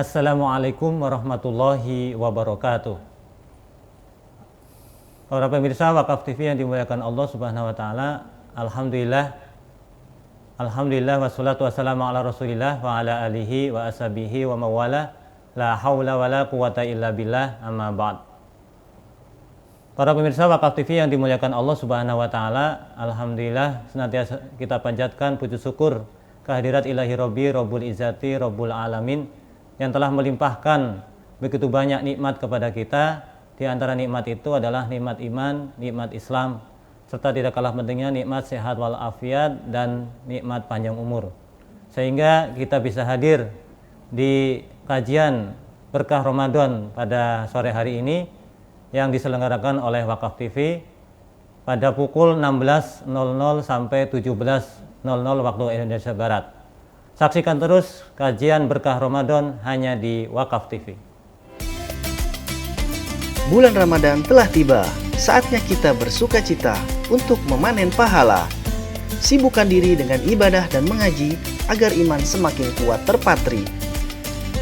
Assalamualaikum warahmatullahi wabarakatuh. Para pemirsa Wakaf TV yang dimuliakan Allah Subhanahu wa taala, Alhamdulillah wassalatu wassalamu ala Rasulillah wa ala alihi wa ashabihi wa mawala. La haula wala quwata illa billah, amma ba'd. Para pemirsa Wakaf TV yang dimuliakan Allah Subhanahu wa taala, alhamdulillah senantiasa kita panjatkan puji syukur kehadirat Ilahi Rabbi Rabbul Izzati Rabbul Alamin yang telah melimpahkan begitu banyak nikmat kepada kita. Di antara nikmat itu adalah nikmat iman, nikmat Islam, serta tidak kalah pentingnya nikmat sehat walafiat dan nikmat panjang umur. Sehingga kita bisa hadir di kajian berkah Ramadan pada sore hari ini yang diselenggarakan oleh Wakaf TV pada pukul 16.00 sampai 17.00 waktu Indonesia Barat. Saksikan terus kajian berkah Ramadan hanya di Wakaf TV. Bulan Ramadan telah tiba, saatnya kita bersuka cita untuk memanen pahala. Sibukkan diri dengan ibadah dan mengaji agar iman semakin kuat terpatri.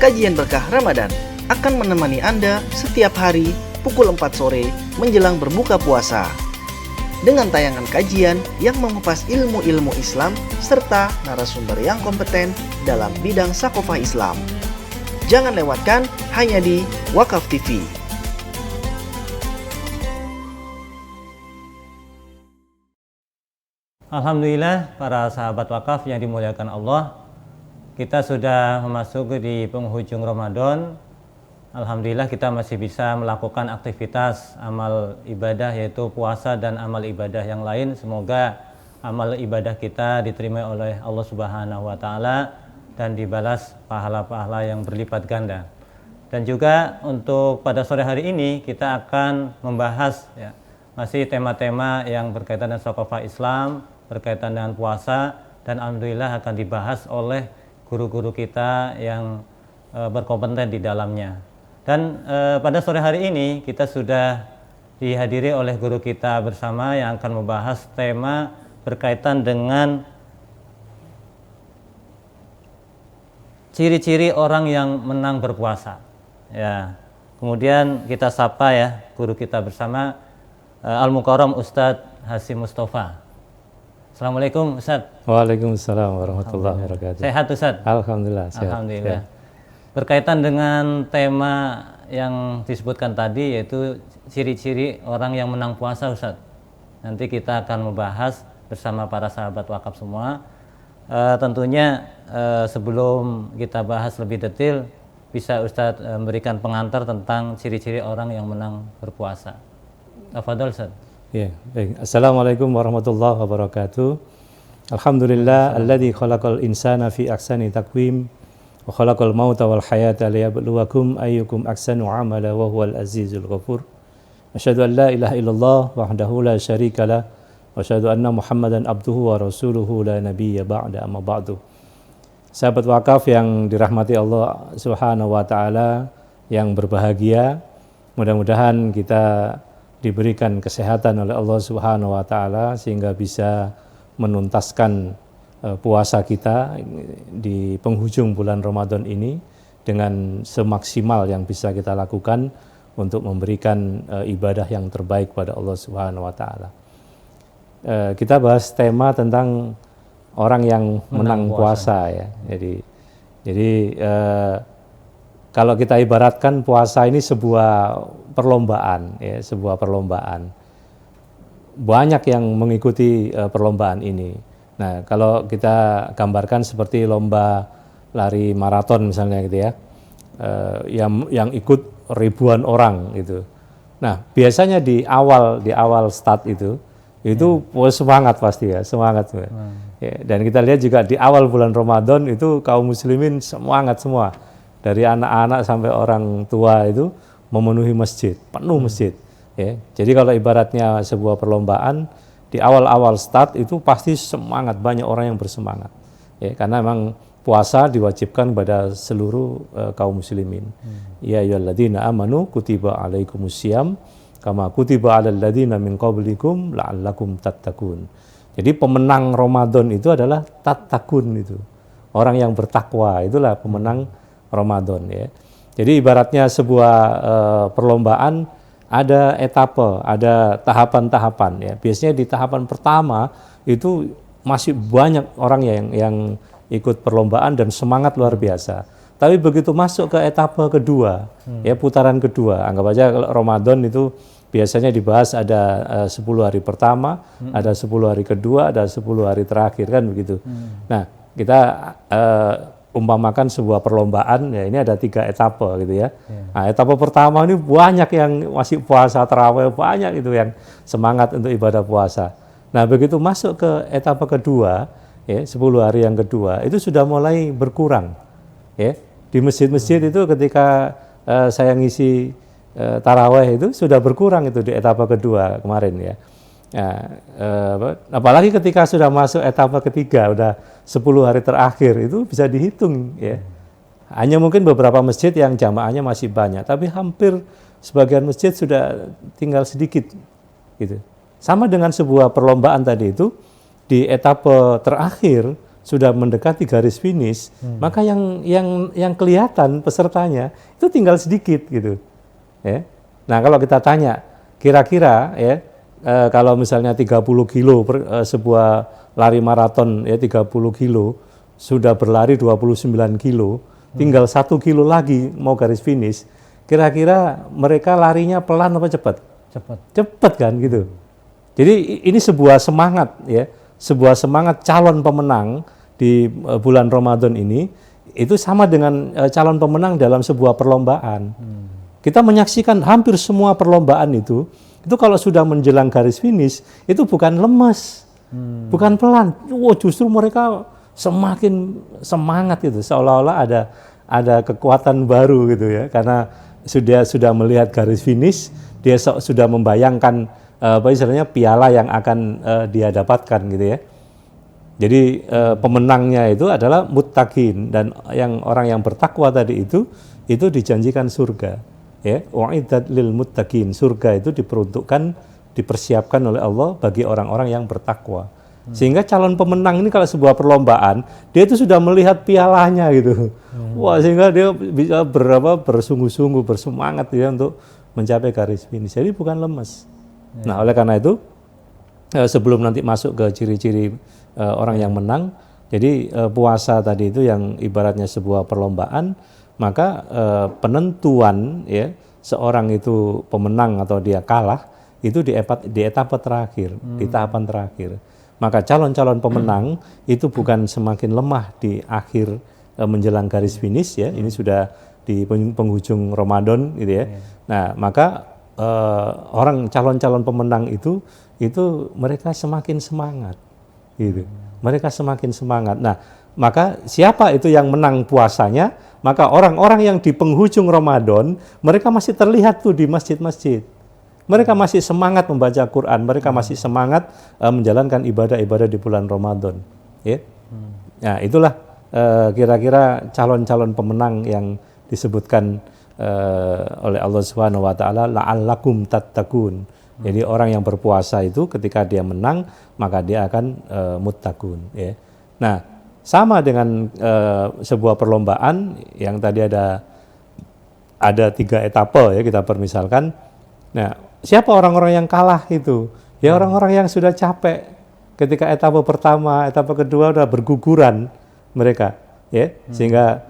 Kajian berkah Ramadan akan menemani Anda setiap hari pukul 4 sore menjelang berbuka puasa. Dengan tayangan kajian yang mengupas ilmu-ilmu Islam serta narasumber yang kompeten dalam bidang sakofah Islam. Jangan lewatkan hanya di Wakaf TV. Alhamdulillah para sahabat wakaf yang dimuliakan Allah, kita sudah memasuki di penghujung Ramadan. Alhamdulillah kita masih bisa melakukan aktivitas amal ibadah yaitu puasa dan amal ibadah yang lain. Semoga amal ibadah kita diterima oleh Allah Subhanahu wa taala dan dibalas pahala-pahala yang berlipat ganda. Dan juga untuk pada sore hari ini kita akan membahas masih tema-tema yang berkaitan dengan sakofah Islam, berkaitan dengan puasa, dan alhamdulillah akan dibahas oleh guru-guru kita yang berkompeten di dalamnya. Dan pada sore hari ini kita sudah dihadiri oleh guru kita bersama yang akan membahas tema berkaitan dengan ciri-ciri orang yang menang berpuasa. Ya, kemudian kita sapa guru kita bersama Al-Mukarram Ustadz Hasim Mustafa. Assalamualaikum Ustadz. Waalaikumsalam warahmatullahi wabarakatuh. Sehat Ustadz? Alhamdulillah sehat. Alhamdulillah. Sehat. Berkaitan dengan tema yang disebutkan tadi yaitu ciri-ciri orang yang menang puasa Ustadz. Nanti kita akan membahas bersama para sahabat wakaf semua. Tentunya sebelum kita bahas lebih detail, bisa Ustadz memberikan pengantar tentang ciri-ciri orang yang menang berpuasa. Tafadhol Ustadz. Ya, baik. Assalamualaikum warahmatullahi wabarakatuh. Alhamdulillah alladzi khalaqal insana fi ahsani taqwim wa khalaqal mauta wal hayata liyabluwakum ayyukum ahsanu amala wa huwal azizul ghafur. Asyhadu an la ilaha illallah wahdahu la syarika lah wa asyhadu anna Muhammadan abduhu wa rasuluhu la nabiyya ba'da amma ba'du. Sahabat wakaf yang dirahmati Allah Subhanahu wa taala yang berbahagia, mudah-mudahan kita diberikan kesehatan oleh Allah Subhanahu wa taala sehingga bisa menuntaskan puasa kita di penghujung bulan Ramadan ini dengan semaksimal yang bisa kita lakukan untuk memberikan ibadah yang terbaik pada Allah Subhanahu wa taala. Kita bahas tema tentang orang yang menang puasa ya. Jadi kalau kita ibaratkan puasa ini sebuah perlombaan ya, sebuah perlombaan. Banyak yang mengikuti perlombaan ini. Nah, kalau kita gambarkan seperti lomba lari maraton misalnya gitu ya, yang ikut ribuan orang gitu. Nah, biasanya di awal start itu semangat pasti ya, semangat. Ya, dan kita lihat juga di awal bulan Ramadan itu kaum muslimin semangat semua. Dari anak-anak sampai orang tua itu memenuhi masjid, penuh masjid. Ya. Jadi kalau ibaratnya sebuah perlombaan, di awal-awal start itu pasti semangat, banyak orang yang bersemangat. Ya, karena memang puasa diwajibkan pada seluruh kaum muslimin. Ya ayyuhalladzina amanu kutiba alaikumusiyam kama kutiba alal ladzina min qablikum la'allakum tattaqun. Jadi pemenang Ramadan itu adalah tattaqun itu. Orang yang bertakwa, itulah pemenang Ramadan ya. Jadi ibaratnya sebuah perlombaan ada etape, ada tahapan-tahapan ya. Biasanya di tahapan pertama itu masih banyak orang yang ikut perlombaan dan semangat luar biasa. Tapi begitu masuk ke etape kedua, ya putaran kedua, anggap aja kalau Ramadan itu biasanya dibahas ada 10 hari pertama, ada 10 hari kedua, ada 10 hari terakhir kan begitu. Nah, kita umpamakan sebuah perlombaan ya, ini ada 3 etape gitu ya. Nah, etape pertama ini banyak yang masih puasa tarawih, banyak itu yang semangat untuk ibadah puasa. Nah, begitu masuk ke etape kedua, ya 10 hari yang kedua itu sudah mulai berkurang. Ya, di masjid-masjid itu ketika saya ngisi tarawih itu sudah berkurang itu di etape kedua kemarin ya. Apalagi ketika sudah masuk etape ketiga, udah 10 hari terakhir itu bisa dihitung ya. Hanya mungkin beberapa masjid yang jamaahnya masih banyak, tapi hampir sebagian masjid sudah tinggal sedikit gitu. Sama dengan sebuah perlombaan tadi itu, di etape terakhir sudah mendekati garis finish, maka yang kelihatan pesertanya itu tinggal sedikit gitu. Ya. Nah, kalau kita tanya kira-kira ya kalau misalnya 30 kilo sebuah lari maraton ya 30 kilo sudah berlari 29 kilo, tinggal 1 kilo lagi mau garis finish, kira-kira mereka larinya pelan apa cepat? Cepat kan gitu. Jadi ini sebuah semangat ya, sebuah semangat calon pemenang di bulan Ramadan ini itu sama dengan calon pemenang dalam sebuah perlombaan. Kita menyaksikan hampir semua perlombaan itu kalau sudah menjelang garis finish itu bukan lemes, bukan pelan. Justru mereka semakin semangat itu, seolah-olah ada kekuatan baru gitu ya, karena sudah melihat garis finish, dia sudah membayangkan istilahnya piala yang akan dia dapatkan gitu ya. Jadi pemenangnya itu adalah muttaqin, dan orang yang bertakwa tadi itu dijanjikan surga. Ya, wa'idat lil muttaqin, surga itu diperuntukkan, dipersiapkan oleh Allah bagi orang-orang yang bertakwa. Sehingga calon pemenang ini kalau sebuah perlombaan, dia itu sudah melihat pialanya gitu. Wah, sehingga dia bisa bersungguh-sungguh, bersemangat ya untuk mencapai garis finish. Jadi bukan lemes. Nah, oleh karena itu sebelum nanti masuk ke ciri-ciri orang yang menang, jadi puasa tadi itu yang ibaratnya sebuah perlombaan, maka penentuan ya seorang itu pemenang atau dia kalah itu di etapa terakhir, di tahapan terakhir. Maka calon-calon pemenang itu bukan semakin lemah di akhir menjelang garis finish ya, ini sudah di penghujung Ramadan gitu ya. Nah, maka orang calon-calon pemenang itu mereka semakin semangat gitu. Mereka semakin semangat. Nah, maka siapa itu yang menang puasanya? Maka orang-orang yang di penghujung Ramadan, mereka masih terlihat tuh di masjid-masjid. Mereka masih semangat membaca Quran, mereka masih semangat menjalankan ibadah-ibadah di bulan Ramadan. Ya. Nah, itulah kira-kira calon-calon pemenang yang disebutkan oleh Allah Subhanahu wa taala, la'allakum tattaqun. Jadi orang yang berpuasa itu ketika dia menang, maka dia akan muttaqun ya. Nah, sama dengan sebuah perlombaan yang tadi ada 3 etape ya kita permisalkan. Nah, siapa orang-orang yang kalah itu? Ya orang-orang yang sudah capek ketika etape pertama, etape kedua udah berguguran mereka ya, sehingga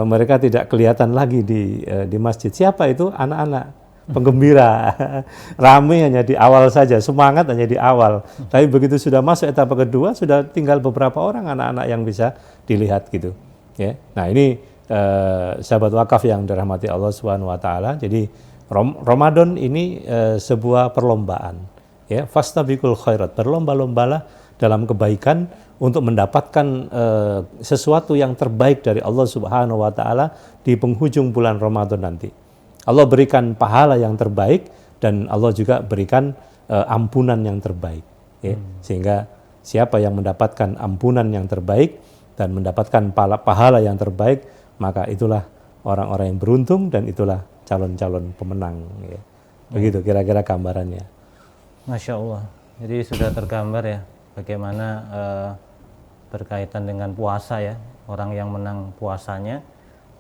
mereka tidak kelihatan lagi di masjid. Siapa itu? Anak-anak penggembira. Ramai hanya di awal saja, semangat hanya di awal. Tapi begitu sudah masuk etapa kedua, sudah tinggal beberapa orang anak-anak yang bisa dilihat gitu. Ya. Nah, ini sahabat wakaf yang dirahmati Allah Subhanahu wa taala. Jadi Ramadan ini sebuah perlombaan. Ya, fastabiqul khairat, berlomba-lombalah dalam kebaikan untuk mendapatkan sesuatu yang terbaik dari Allah Subhanahu wa taala di penghujung bulan Ramadan nanti. Allah berikan pahala yang terbaik dan Allah juga berikan ampunan yang terbaik. Ya. Sehingga siapa yang mendapatkan ampunan yang terbaik dan mendapatkan pahala yang terbaik, maka itulah orang-orang yang beruntung dan itulah calon-calon pemenang. Ya. Begitu kira-kira gambarannya. Masya Allah. Jadi sudah tergambar ya bagaimana berkaitan dengan puasa ya, orang yang menang puasanya.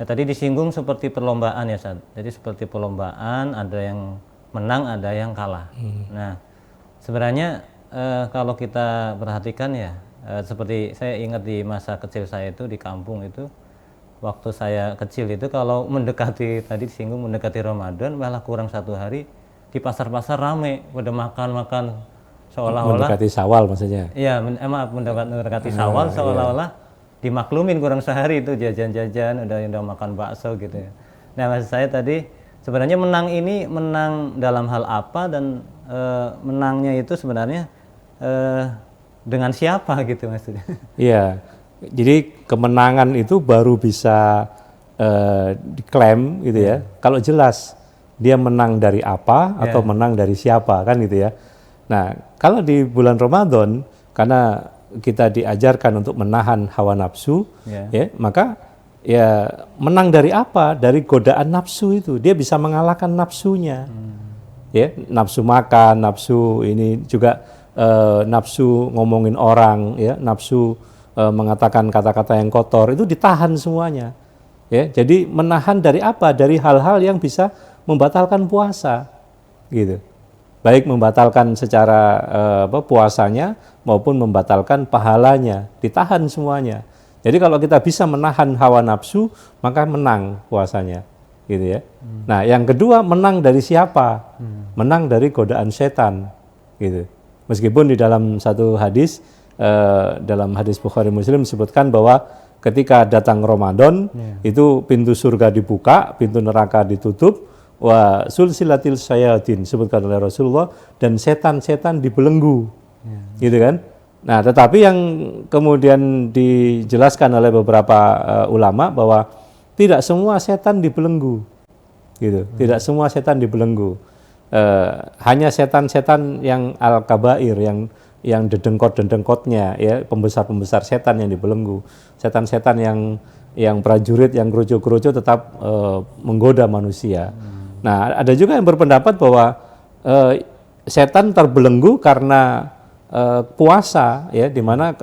Ya, tadi disinggung seperti perlombaan ya, Ustaz. Jadi seperti perlombaan, ada yang menang, ada yang kalah. Nah, sebenarnya kalau kita perhatikan ya, seperti saya ingat di masa kecil saya itu di kampung itu, waktu saya kecil itu kalau mendekati, tadi disinggung mendekati Ramadan, malah kurang 1 hari di pasar-pasar rame, pada makan-makan seolah-olah Mendekati Syawal maksudnya. iya, mendekati Syawal seolah-olah dimaklumin kurang sehari itu jajan-jajan, udah makan bakso gitu ya. Nah, maksud saya tadi sebenarnya menang ini menang dalam hal apa, dan menangnya itu sebenarnya dengan siapa gitu maksudnya. Iya. Jadi kemenangan itu baru bisa diklaim gitu ya. Kalau jelas dia menang dari apa atau menang dari siapa kan gitu ya. Nah, kalau di bulan Ramadan karena kita diajarkan untuk menahan hawa nafsu, ya, maka ya menang dari apa? Dari godaan nafsu itu. Dia bisa mengalahkan nafsunya. Ya, nafsu makan, nafsu ini juga nafsu ngomongin orang, ya, nafsu mengatakan kata-kata yang kotor, itu ditahan semuanya. Ya, jadi menahan dari apa? Dari hal-hal yang bisa membatalkan puasa. Gitu. Baik membatalkan secara puasanya maupun membatalkan pahalanya, ditahan semuanya. Jadi kalau kita bisa menahan hawa nafsu, maka menang puasanya, gitu ya. Nah, yang kedua, menang dari siapa? Menang dari godaan setan, gitu. Meskipun di dalam satu hadis, dalam hadis Bukhari Muslim disebutkan bahwa ketika datang Ramadan, itu pintu surga dibuka, pintu neraka ditutup, wa sulsilatil syayatin disebutkan oleh Rasulullah, dan setan-setan dibelenggu, gitu kan. Nah, tetapi yang kemudian dijelaskan oleh beberapa ulama bahwa tidak semua setan dibelenggu, gitu. Tidak semua setan dibelenggu. Hanya setan-setan yang al-kabair, yang dedengkot-dedengkotnya, ya, pembesar-pembesar setan yang dibelenggu. Setan-setan yang prajurit, yang kerucu-kerucu tetap menggoda manusia. Nah, ada juga yang berpendapat bahwa setan terbelenggu karena puasa, ya, di mana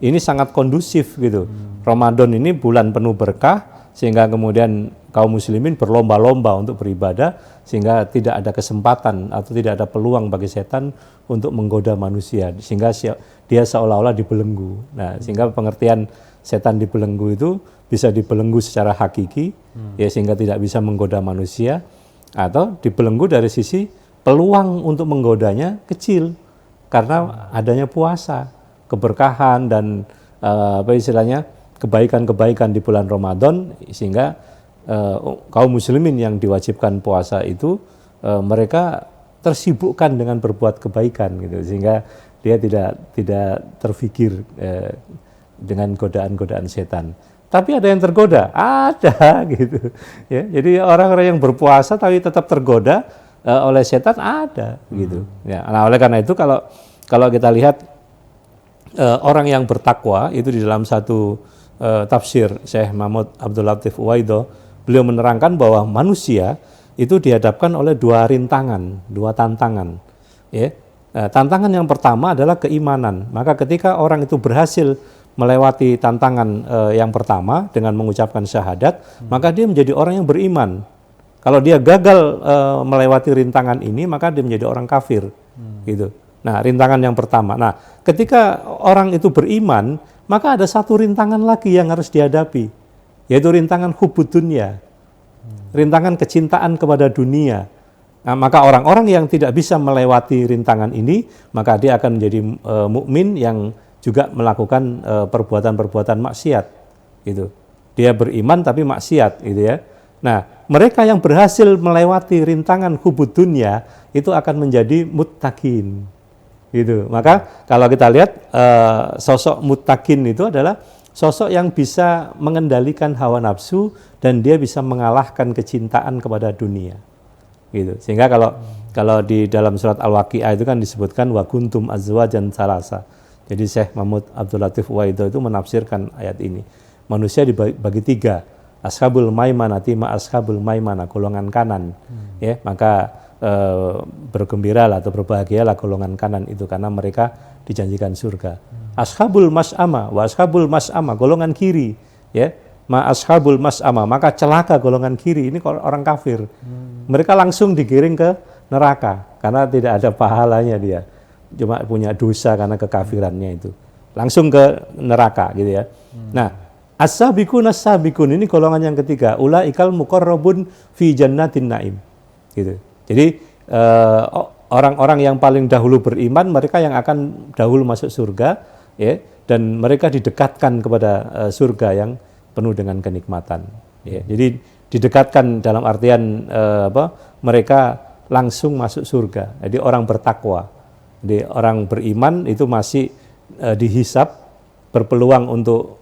ini sangat kondusif gitu. Ramadan ini bulan penuh berkah, sehingga kemudian kaum muslimin berlomba-lomba untuk beribadah, sehingga tidak ada kesempatan atau tidak ada peluang bagi setan untuk menggoda manusia, sehingga dia seolah-olah dibelenggu. Nah, sehingga pengertian setan dibelenggu itu bisa dibelenggu secara hakiki, ya, sehingga tidak bisa menggoda manusia, atau dibelenggu dari sisi peluang untuk menggodanya kecil karena adanya puasa, keberkahan dan istilahnya kebaikan-kebaikan di bulan Ramadan, sehingga kaum muslimin yang diwajibkan puasa itu mereka tersibukkan dengan berbuat kebaikan gitu, sehingga dia tidak terfikir dengan godaan-godaan setan. Tapi ada yang tergoda, ada gitu. Ya, jadi orang-orang yang berpuasa tapi tetap tergoda oleh setan ada gitu. Ya, nah, oleh karena itu kalau kita lihat orang yang bertakwa itu di dalam satu tafsir Syekh Mahmud Abdul Latif Uwaido, beliau menerangkan bahwa manusia itu dihadapkan oleh dua tantangan. Ya. Tantangan yang pertama adalah keimanan. Maka ketika orang itu berhasil melewati tantangan yang pertama dengan mengucapkan syahadat, maka dia menjadi orang yang beriman. Kalau dia gagal melewati rintangan ini, maka dia menjadi orang kafir. Gitu. Nah, rintangan yang pertama. Nah, ketika orang itu beriman, maka ada satu rintangan lagi yang harus dihadapi, yaitu rintangan hubbud dunya, rintangan kecintaan kepada dunia. Nah, maka orang-orang yang tidak bisa melewati rintangan ini, maka dia akan menjadi mukmin yang juga melakukan perbuatan-perbuatan maksiat, gitu. Dia beriman tapi maksiat, gitu ya. Nah, mereka yang berhasil melewati rintangan hubbud dunya itu akan menjadi muttaqin, gitu. Maka kalau kita lihat sosok muttaqin itu adalah sosok yang bisa mengendalikan hawa nafsu dan dia bisa mengalahkan kecintaan kepada dunia, gitu. Sehingga kalau di dalam surat Al-Waqiah itu kan disebutkan wa kuntum azwajan salasa. Jadi Syekh Mahmud Abdul Latif Uwaido itu menafsirkan ayat ini. Manusia dibagi tiga, ashabul maimanati ma ashabul maimana, golongan kanan. Ya, maka bergembiralah atau berbahagialah golongan kanan itu karena mereka dijanjikan surga. Ashabul mas'ama wa ashabul mas'ama, golongan kiri, ya. ma ashabul mas'ama, maka celaka golongan kiri, ini orang kafir. Mereka langsung digiring ke neraka karena tidak ada pahalanya dia. Cuma punya dosa karena kekafirannya itu. Langsung ke neraka gitu ya. Nah, as-sabiqun as-sabiqun ini golongan yang ketiga, ulaikal muqarrabun fi jannatin naim. Gitu. Jadi orang-orang yang paling dahulu beriman, mereka yang akan dahulu masuk surga, ya, dan mereka didekatkan kepada surga yang penuh dengan kenikmatan. Ya. Jadi didekatkan dalam artian mereka langsung masuk surga. Jadi orang bertakwa. Jadi orang beriman itu masih dihisap, berpeluang untuk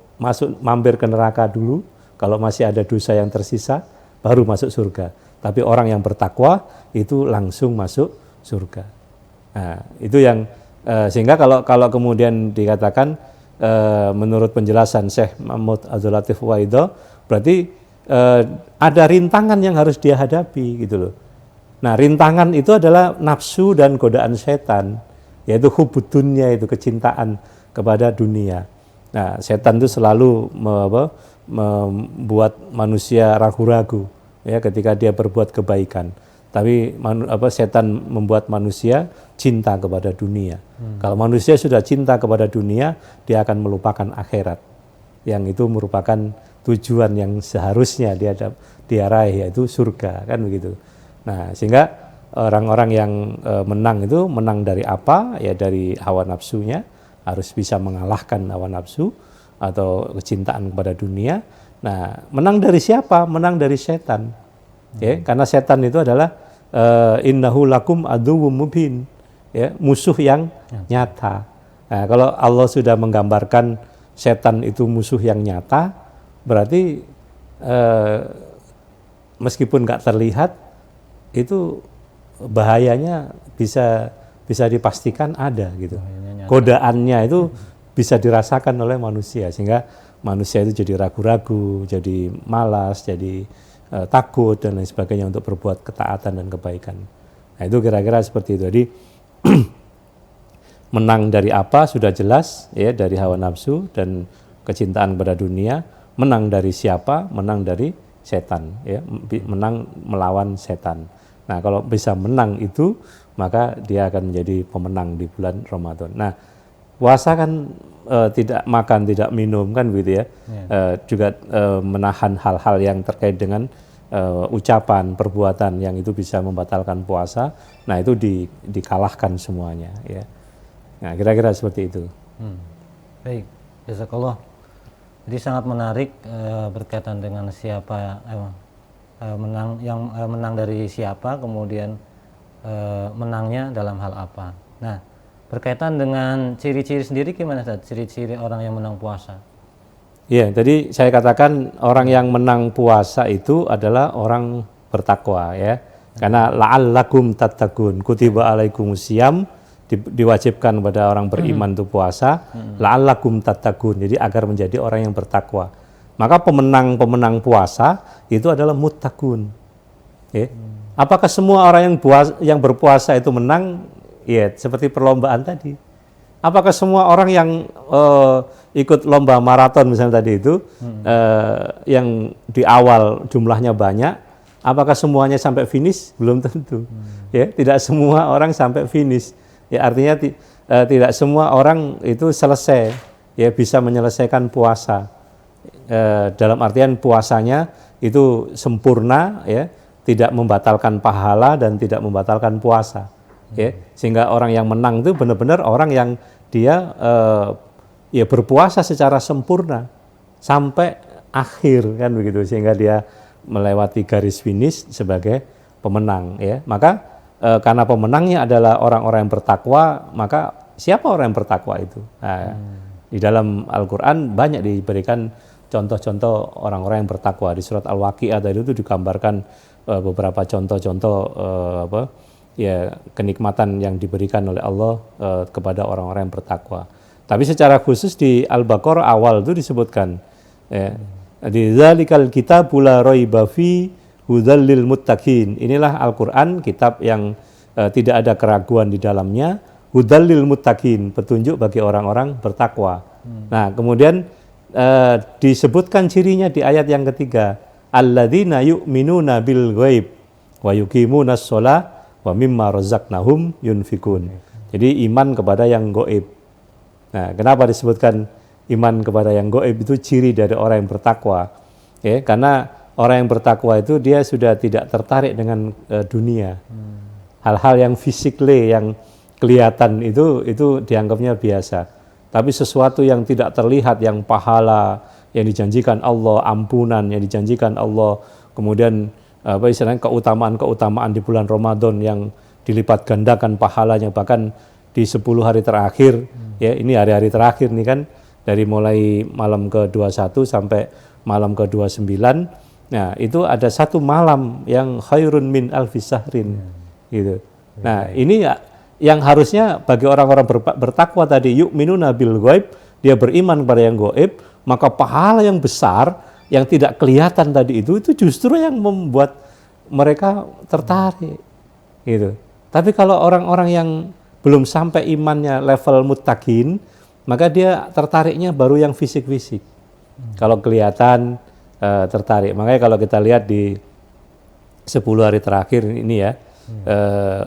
mampir ke neraka dulu. Kalau masih ada dosa yang tersisa, baru masuk surga. Tapi orang yang bertakwa itu langsung masuk surga. Nah, itu yang sehingga kalau kemudian dikatakan menurut penjelasan Syekh Mahmud Abdul Latif Waido, berarti ada rintangan yang harus dia hadapi gitu loh. Nah, rintangan itu adalah nafsu dan godaan setan, yaitu hubud dunya, itu kecintaan kepada dunia. Nah, setan itu selalu membuat manusia ragu-ragu ya ketika dia berbuat kebaikan. Tapi setan membuat manusia cinta kepada dunia. Kalau manusia sudah cinta kepada dunia, dia akan melupakan akhirat. Yang itu merupakan tujuan yang seharusnya dia raih, yaitu surga, kan begitu. Nah, sehingga orang-orang yang menang itu menang dari apa? Ya dari hawa nafsunya, harus bisa mengalahkan hawa nafsu atau kecintaan kepada dunia. Nah, menang dari siapa? Menang dari setan. Ya, karena setan itu adalah innahu lakum aduwwum mubin, ya, musuh yang nyata. Nah, kalau Allah sudah menggambarkan setan itu musuh yang nyata, berarti meskipun nggak terlihat, itu bahayanya bisa dipastikan ada gitu. Godaannya itu bisa dirasakan oleh manusia, sehingga manusia itu jadi ragu-ragu, jadi malas, jadi takut dan lain sebagainya untuk berbuat ketaatan dan kebaikan. Nah, itu kira-kira seperti itu. Jadi menang dari apa sudah jelas, ya, dari hawa nafsu dan kecintaan pada dunia. Menang dari siapa? Menang dari setan, ya, menang melawan setan. Nah, kalau bisa menang itu, maka dia akan menjadi pemenang di bulan Ramadan. Nah, puasa kan tidak makan, tidak minum, kan begitu ya. Juga menahan hal-hal yang terkait dengan ucapan, perbuatan yang itu bisa membatalkan puasa. Nah, itu dikalahkan semuanya, ya. Nah, kira-kira seperti itu. Baik, jazakallah. Jadi sangat menarik berkaitan dengan siapa menang dari siapa, kemudian menangnya dalam hal apa. Nah, berkaitan dengan ciri-ciri sendiri gimana, Ustaz? Ciri-ciri orang yang menang puasa. Iya, jadi saya katakan orang yang menang puasa itu adalah orang bertakwa, ya. Karena la'allakum tattaqun, kutiba alaikumusiyam, diwajibkan kepada orang beriman itu puasa, la'allakum tattaqun, jadi agar menjadi orang yang bertakwa. Maka pemenang puasa itu adalah muttaqun. Ya. Apakah semua orang yang berpuasa itu menang? Ya, seperti perlombaan tadi. Apakah semua orang yang ikut lomba maraton misalnya tadi itu, yang di awal jumlahnya banyak, apakah semuanya sampai finish? Belum tentu. Ya, tidak semua orang sampai finish. Ya, artinya tidak semua orang itu selesai, ya, bisa menyelesaikan puasa. Dalam artian puasanya itu sempurna, ya, tidak membatalkan pahala dan tidak membatalkan puasa. Ya, sehingga orang yang menang itu benar-benar orang yang dia ya berpuasa secara sempurna sampai akhir, kan begitu, sehingga dia melewati garis finish sebagai pemenang, ya. Maka karena pemenangnya adalah orang-orang yang bertakwa, maka siapa orang yang bertakwa itu? Nah, di dalam Al-Quran banyak diberikan contoh-contoh orang-orang yang bertakwa. Di surat Al-Waqi'ah tadi itu digambarkan beberapa contoh-contoh ya kenikmatan yang diberikan oleh Allah kepada orang-orang yang bertakwa. Tapi secara khusus di Al-Baqarah awal itu disebutkan, ya, di dzalikal kitabul la raiba fi hudzal lil muttaqin. Inilah Al-Qur'an, kitab yang tidak ada keraguan di dalamnya, hudzal lil muttaqin, petunjuk bagi orang-orang bertakwa. Nah, kemudian disebutkan cirinya di ayat yang ketiga, alladzina yu'minuna bil ghaib wa yuqimunas shalah wa mimma razaqnahum yunfikun. Jadi iman kepada yang gaib. Nah, kenapa disebutkan iman kepada yang gaib itu ciri dari orang yang bertakwa? Ya, karena orang yang bertakwa itu dia sudah tidak tertarik dengan dunia. Hal-hal yang fisikly, yang kelihatan itu dianggapnya biasa. Tapi sesuatu yang tidak terlihat, yang pahala, yang dijanjikan Allah, ampunan yang dijanjikan Allah, kemudian istilahnya keutamaan-keutamaan di bulan Ramadan yang dilipat gandakan pahalanya, bahkan di 10 hari terakhir, ya ini hari-hari terakhir nih kan, dari mulai malam ke-21 sampai malam ke-29, nah itu ada satu malam yang khairun min alfi syahrin, gitu. Nah ini yang harusnya bagi orang-orang bertakwa tadi, yu'minuna bil ghaib, dia beriman kepada yang gaib, maka pahala yang besar yang tidak kelihatan tadi itu justru yang membuat mereka tertarik, gitu. Tapi kalau orang-orang yang belum sampai imannya level muttaqin, maka dia tertariknya baru yang fisik-fisik. Kalau kelihatan tertarik. Makanya kalau kita lihat di 10 hari terakhir ini ya,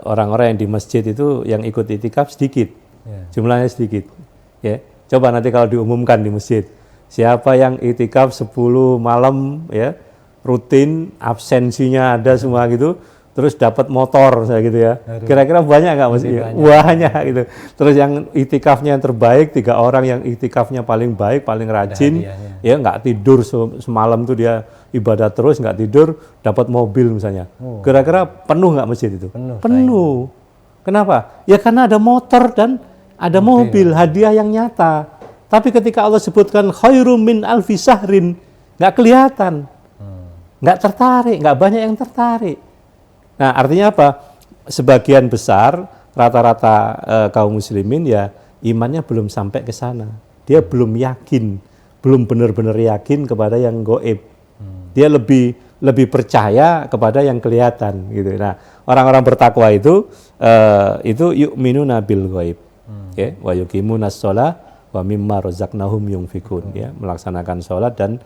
orang-orang yang di masjid itu yang ikut itikaf sedikit, jumlahnya sedikit. Ya, coba nanti kalau diumumkan di masjid, siapa yang itikaf 10 malam ya, rutin, absensinya ada semua gitu, terus dapat motor saya gitu ya. Kira-kira banyak nggak Mas? Banyak gitu. Terus yang itikafnya yang terbaik 3 orang yang itikafnya paling baik, paling rajin, ya nggak tidur semalam tuh dia ibadah terus nggak tidur, dapat mobil misalnya. Kira-kira penuh nggak masjid itu? Penuh. Kenapa? Ya karena ada motor dan ada mobil, hadiah yang nyata. Tapi ketika Allah sebutkan khairum min alfi syahrin, nggak kelihatan, nggak tertarik, nggak banyak yang tertarik. Nah, artinya apa? Sebagian besar rata-rata kaum muslimin ya imannya belum sampai ke sana. Dia belum yakin, belum benar-benar yakin kepada yang gaib. Dia lebih percaya kepada yang kelihatan gitu. Nah, orang-orang bertakwa itu yu'minuna bil ghaib. Ya, wa yuqimunas shalah wa mimma razaqnahum yunfikun, ya, melaksanakan sholat dan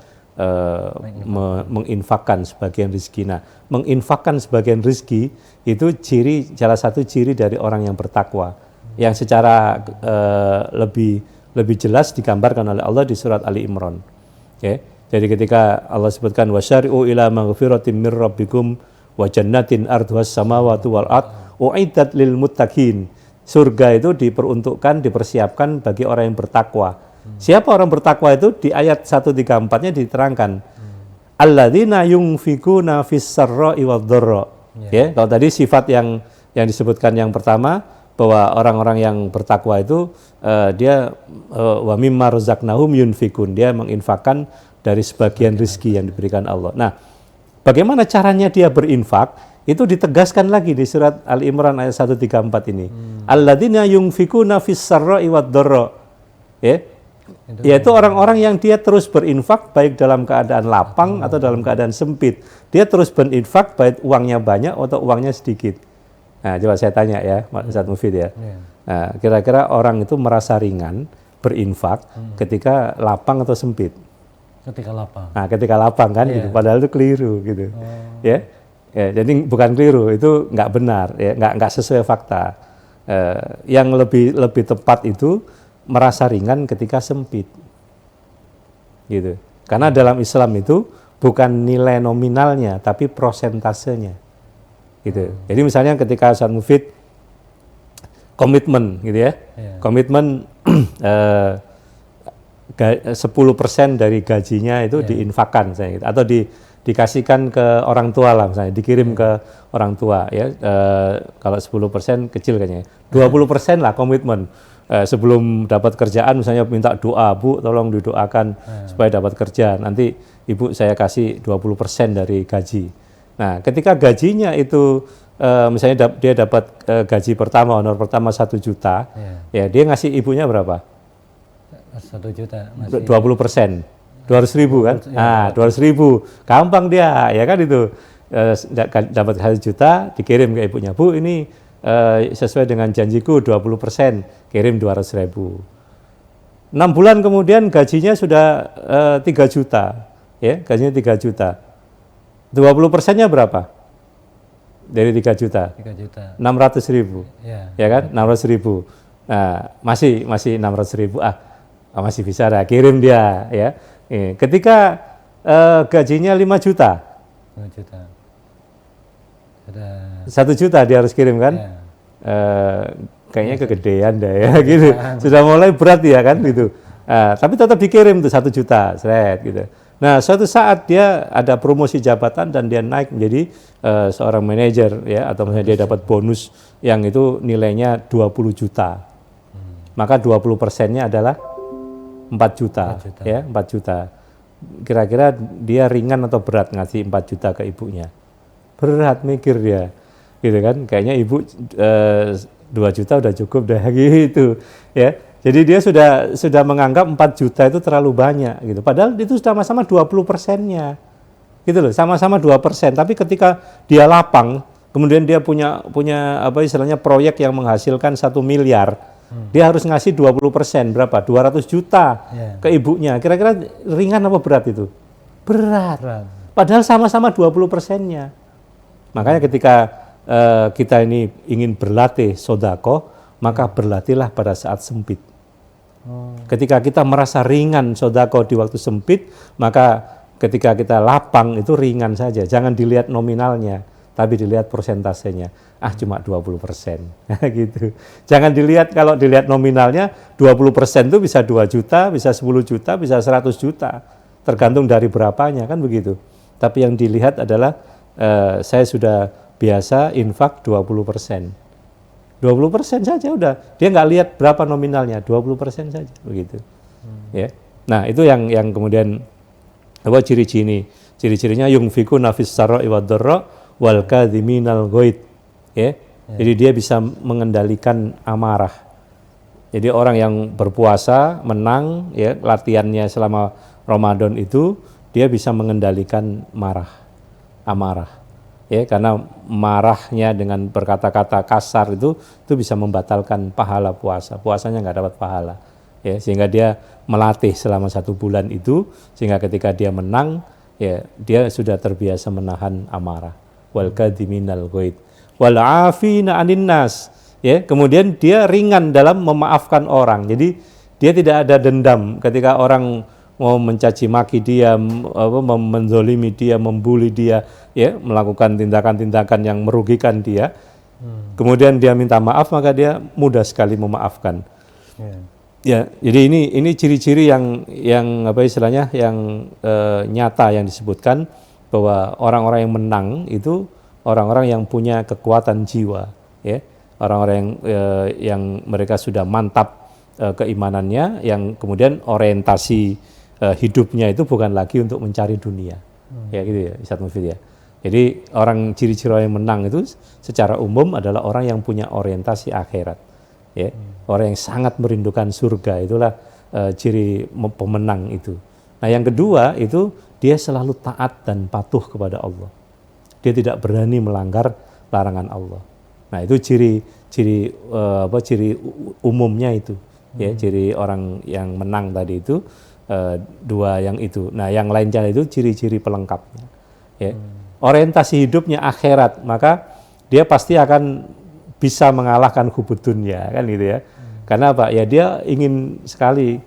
menginfakkan sebagian rezeki. Nah, menginfakkan sebagian rezeki itu salah satu ciri dari orang yang bertakwa, yang secara lebih jelas digambarkan oleh Allah di surat Ali Imran. Okay. Jadi ketika Allah sebutkan wasyari'u ila maghfiratin mir rabbikum wa jannatin ardhuas samawati wal ard uiddat lil muttaqin. Surga itu diperuntukkan, dipersiapkan bagi orang yang bertakwa. Siapa orang bertakwa itu? Di ayat 134-nya diterangkan. Alladzina yunfikuna fis sarra'i wad dharra. Ya, kalau tadi sifat yang disebutkan yang pertama bahwa orang-orang yang bertakwa itu dia wa mimma razaqnahum yunfikun, dia menginfakkan dari sebagian rezeki yang diberikan Allah. Nah, bagaimana caranya dia berinfak? Itu ditegaskan lagi di surat Ali Imran ayat 134 ini. Alladzina yunfikuna fis sarra'i wad dharra. Ya. Yaitu orang-orang yang dia terus berinfak baik dalam keadaan lapang atau dalam keadaan sempit. Dia terus berinfak baik uangnya banyak atau uangnya sedikit. Nah, coba saya tanya ya, Ustaz Mufid ya. Nah, kira-kira orang itu merasa ringan berinfak ketika lapang atau sempit? Ketika lapang. Nah, ketika lapang kan, gitu. Padahal itu keliru gitu. Ya, jadi bukan keliru, itu nggak benar, ya, nggak sesuai fakta. Yang lebih tepat itu merasa ringan ketika sempit, gitu. Karena dalam Islam itu bukan nilai nominalnya, tapi prosentasenya, gitu. Jadi misalnya ketika Ustaz Mufid komitmen, gitu ya, komitmen 10% dari gajinya itu diinfakkan, misalnya, gitu. Atau dikasihkan ke orang tua lah, misalnya dikirim ke orang tua, ya. Kalau 10% kecil kayaknya, 20% lah komitmen. Sebelum dapat kerjaan misalnya minta doa, Bu tolong didoakan supaya dapat kerja, nanti Ibu saya kasih 20% dari gaji. Nah, ketika gajinya itu misalnya dia dapat gaji pertama, honor pertama 1 juta, ya dia ngasih ibunya berapa? 1 juta masih 20%, 200.000 kan? Nah, 200.000, gampang dia, ya kan itu, dapat 1 juta dikirim ke ibunya, Bu ini sesuai dengan janjiku 20%, kirim 200.000. 6 bulan kemudian gajinya sudah 3 juta, ya, gajinya 3 juta. 20%-nya berapa? Dari 3 juta. 3 juta. 600.000. Ya kan? 600.000. Nah, masih 600.000. Masih bisa dah kirim dia, ya. Ketika gajinya 5 juta. 5 juta. Sudah 1 juta dia harus kirim kan? ya. Kayaknya kegedean dah ya gitu. Sudah mulai berat ya kan gitu. Tapi tetap dikirim tuh 1 juta, seret gitu. Nah, suatu saat dia ada promosi jabatan dan dia naik menjadi seorang manajer ya, atau misalnya dia dapat bonus yang itu nilainya 20 juta. Maka 20%-nya adalah 4 juta, 4 juta. ya, 4 juta. Kira-kira dia ringan atau berat ngasih 4 juta ke ibunya? Berat mikir dia. Gitu kan? Kayaknya ibu 2 juta udah cukup dah gitu, ya. Jadi dia sudah menganggap 4 juta itu terlalu banyak gitu. Padahal itu sudah sama-sama 20%-nya. Gitu loh, sama-sama 2%. Tapi ketika dia lapang, kemudian dia punya apa istilahnya proyek yang menghasilkan 1 miliar, dia harus ngasih 20%, berapa? 200 juta ke ibunya. Kira-kira ringan apa berat itu? Berat. Padahal sama-sama 20%-nya. Makanya ketika kita ini ingin berlatih sodako, maka berlatihlah pada saat sempit. Ketika kita merasa ringan sodako di waktu sempit, maka ketika kita lapang itu ringan saja. Jangan dilihat nominalnya, tapi dilihat persentasenya. Cuma 20%. Gitu. Jangan dilihat, kalau dilihat nominalnya 20% itu bisa 2 juta, bisa 10 juta, bisa 100 juta. Tergantung dari berapanya, kan begitu. Tapi yang dilihat adalah saya sudah biasa infak 20%. 20% saja udah. Dia nggak lihat berapa nominalnya, 20% saja begitu. Ya. Nah, itu yang kemudian apa ciri-cirinya yungfiku nafis sarra'i wad dharra wal kadhiminal ghaid. Ya. Jadi dia bisa mengendalikan amarah. Jadi orang yang berpuasa, menang ya, latihannya selama Ramadan itu dia bisa mengendalikan amarah. Ya, karena marahnya dengan berkata-kata kasar itu bisa membatalkan pahala puasanya nggak dapat pahala, ya, sehingga dia melatih selama 1 bulan itu, sehingga ketika dia menang, ya, dia sudah terbiasa menahan amarah. Wal kadhiminal ghaid wal afina 'anin nas, ya, kemudian dia ringan dalam memaafkan orang. Jadi dia tidak ada dendam ketika orang mau mencaci maki dia, menzolimi dia, membuli dia, ya, melakukan tindakan-tindakan yang merugikan dia. Kemudian dia minta maaf, maka dia mudah sekali memaafkan. Ya, jadi ini ciri-ciri yang apa istilahnya, yang nyata yang disebutkan bahwa orang-orang yang menang itu orang-orang yang punya kekuatan jiwa, ya, orang-orang yang mereka sudah mantap keimanannya, yang kemudian orientasi hidupnya itu bukan lagi untuk mencari dunia, ya gitu ya, Ustaz Mufid ya. Jadi ciri-ciri orang yang menang itu secara umum adalah orang yang punya orientasi akhirat, ya, orang yang sangat merindukan surga, itulah ciri pemenang itu. Nah, yang kedua itu dia selalu taat dan patuh kepada Allah, dia tidak berani melanggar larangan Allah. Nah, itu ciri umumnya itu, ya, ciri orang yang menang tadi itu. Dua yang itu. Nah, yang lainnya itu ciri-ciri pelengkapnya. Ya. Orientasi hidupnya akhirat, maka dia pasti akan bisa mengalahkan hubud dunya, kan gitu ya. Karena apa? Ya, dia ingin sekali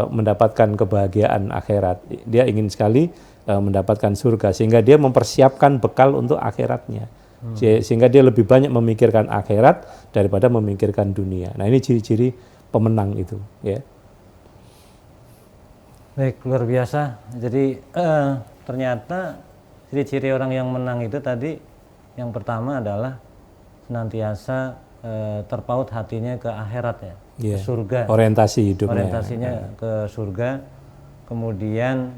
mendapatkan kebahagiaan akhirat. Dia ingin sekali mendapatkan surga, sehingga dia mempersiapkan bekal untuk akhiratnya. Sehingga dia lebih banyak memikirkan akhirat daripada memikirkan dunia. Nah, ini ciri-ciri pemenang itu, ya. Baik, luar biasa. Jadi ternyata ciri-ciri orang yang menang itu tadi, yang pertama adalah senantiasa terpaut hatinya ke akhirat, ya, ke surga. Orientasi hidupnya. Orientasinya ke surga. Kemudian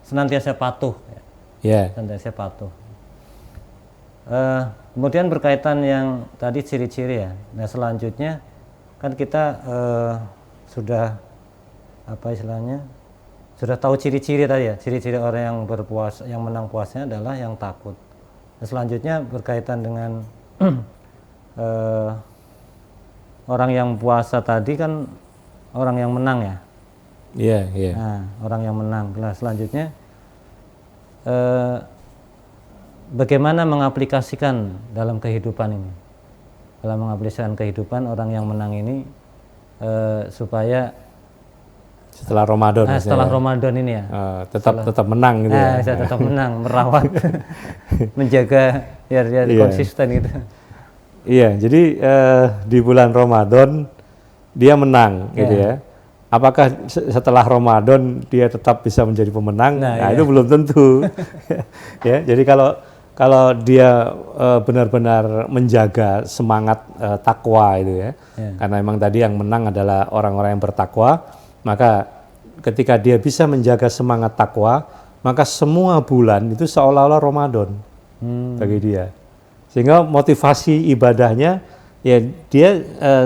senantiasa patuh. Ya. Senantiasa patuh. Kemudian berkaitan yang tadi ciri-ciri, ya. Nah, selanjutnya kan kita sudah sudah tahu ciri-ciri tadi, ya, ciri-ciri orang yang berpuasa, yang menang puasanya adalah yang takut. Dan selanjutnya berkaitan dengan orang yang puasa tadi kan orang yang menang ya. Iya, iya. Nah, orang yang menang. Nah, selanjutnya bagaimana mengaplikasikan dalam kehidupan ini? Dalam mengaplikasikan kehidupan orang yang menang ini supaya Setelah Ramadan. setelah Ramadan ini ya. Tetap menang gitu ya. Bisa tetap menang, merawat, menjaga biar konsisten gitu. Iya, jadi di bulan Ramadan dia menang gitu ya. Apakah setelah Ramadan dia tetap bisa menjadi pemenang? Nah, itu belum tentu. Ya, jadi kalau dia benar-benar menjaga semangat takwa itu ya, karena memang tadi yang menang adalah orang-orang yang bertakwa, maka ketika dia bisa menjaga semangat takwa, maka semua bulan itu seolah-olah Ramadan bagi dia. Sehingga motivasi ibadahnya ya dia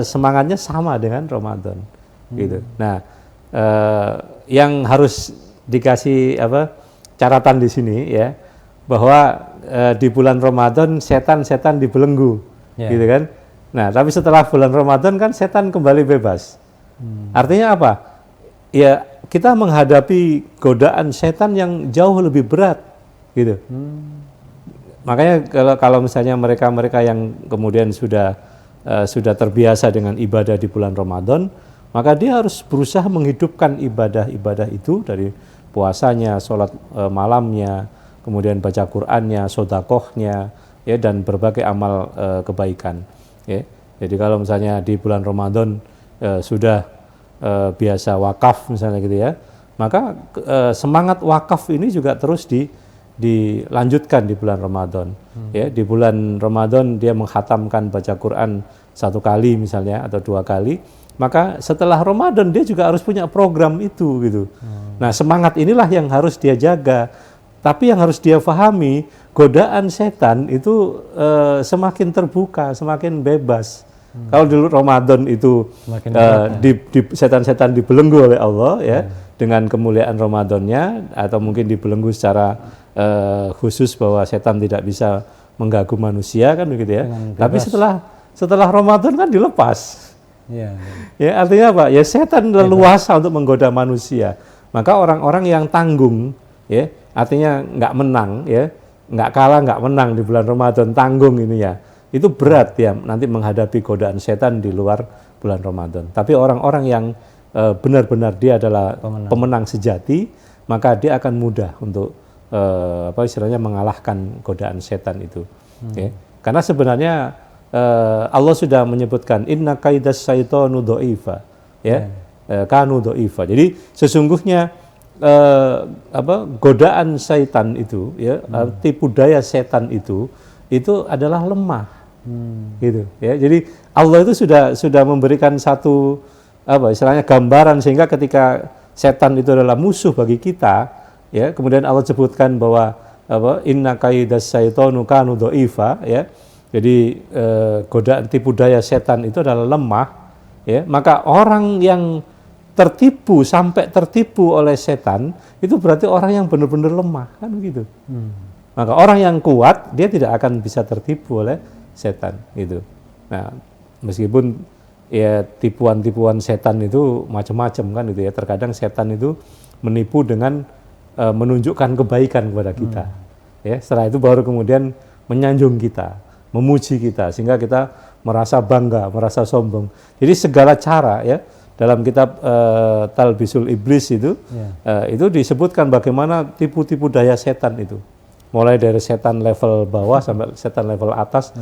semangatnya sama dengan Ramadan gitu. Nah, yang harus dikasih catatan di sini ya, bahwa di bulan Ramadan setan dibelenggu gitu kan. Nah, tapi setelah bulan Ramadan kan setan kembali bebas. Artinya apa? Ya kita menghadapi godaan setan yang jauh lebih berat gitu. Makanya kalau misalnya mereka yang kemudian sudah terbiasa dengan ibadah di bulan Ramadan, maka dia harus berusaha menghidupkan ibadah-ibadah itu dari puasanya, sholat malamnya, kemudian baca Qur'annya, sodakohnya, ya, dan berbagai amal kebaikan. Ya. Jadi kalau misalnya di bulan Ramadan sudah biasa wakaf misalnya gitu ya, maka semangat wakaf ini juga terus dilanjutkan di bulan Ramadan. Ya, di bulan Ramadan dia menghatamkan baca Quran 1 kali misalnya atau 2 kali, maka setelah Ramadan dia juga harus punya program itu gitu. Nah, semangat inilah yang harus dia jaga. Tapi yang harus dia pahami, godaan setan itu semakin terbuka, semakin bebas. Kalau dulu Ramadan itu setan-setan dibelenggu oleh Allah ya, dengan kemuliaan Ramadannya, atau mungkin dibelenggu secara khusus bahwa setan tidak bisa mengganggu manusia kan begitu ya. Tapi setelah Ramadan kan dilepas. Ya, artinya apa? Ya setan leluasa untuk menggoda manusia. Maka orang-orang yang tanggung ya, artinya nggak menang ya, nggak kalah nggak menang di bulan Ramadan, tanggung ini ya. Itu berat ya nanti menghadapi godaan setan di luar bulan Ramadan. Tapi orang-orang yang benar-benar dia adalah pemenang sejati, maka dia akan mudah untuk istilahnya mengalahkan godaan setan itu. Okay. Karena sebenarnya Allah sudah menyebutkan inna kaidas syaitanu dha'ifa, ya, kanu dha'ifa. Jadi sesungguhnya godaan syaitan itu, ya, tipu daya setan itu adalah lemah. Gitu ya. Jadi Allah itu sudah memberikan satu istilahnya gambaran, sehingga ketika setan itu adalah musuh bagi kita ya, kemudian Allah sebutkan bahwa inna kaidas syaitanu kanu dha'ifa ya. Jadi godaan tipu daya setan itu adalah lemah ya. Maka orang yang sampai tertipu oleh setan itu berarti orang yang benar-benar lemah kan begitu. Maka orang yang kuat dia tidak akan bisa tertipu oleh setan gitu. Nah, meskipun ya tipuan-tipuan setan itu macam-macam kan gitu ya. Terkadang setan itu menipu dengan menunjukkan kebaikan kepada kita. Ya, setelah itu baru kemudian menyanjung kita, memuji kita sehingga kita merasa bangga, merasa sombong. Jadi segala cara ya dalam kitab Talbisul Iblis itu disebutkan bagaimana tipu-tipu daya setan itu. Mulai dari setan level bawah sampai setan level atas,